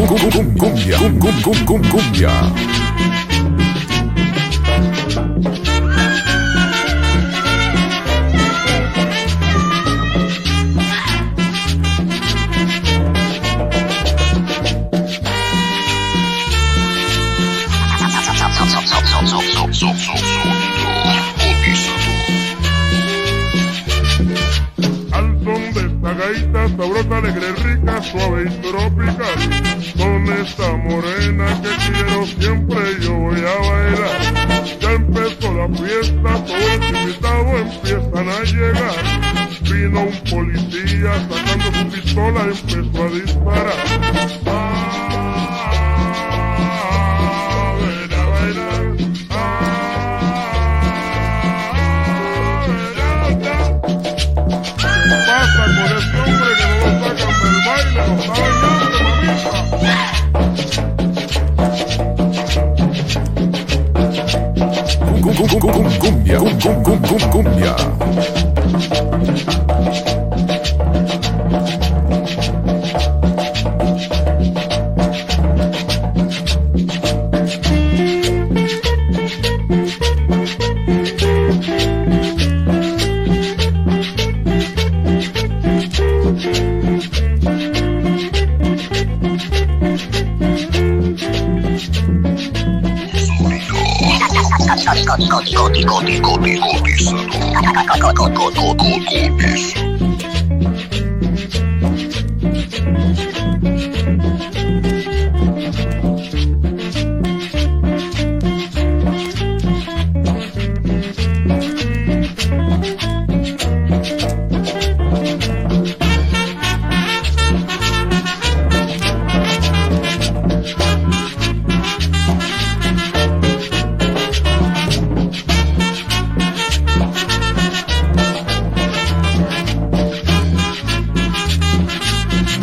Cumbia. Al son de esta gaita sabrosa, alegre, rica, suave y tropical, con esta morena que quiero siempre yo voy a bailar. Ya empezó la fiesta, todos los invitados empiezan a llegar. Vino un policía sacando su pistola, empezó a disparar. Ven a bailar. Pasa con este hombre que no lo sacan del baile, lo está bailando, Cumbia.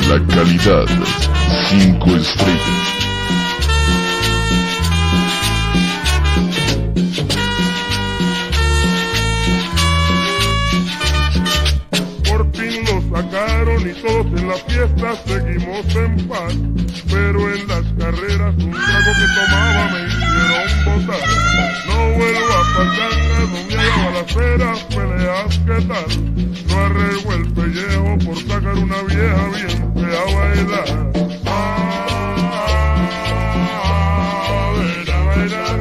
La calidad, 5 estrellas. Por fin lo sacaron y todos en la fiesta seguimos en paz. Pero en las carreras un trago que tomaba me hicieron botar. No vuelvo a pachangas donde haya balaceras, peleas, ¿qué tal? No arreglo el pellejo por sacar una vieja bien fea a bailar. Ven a bailar.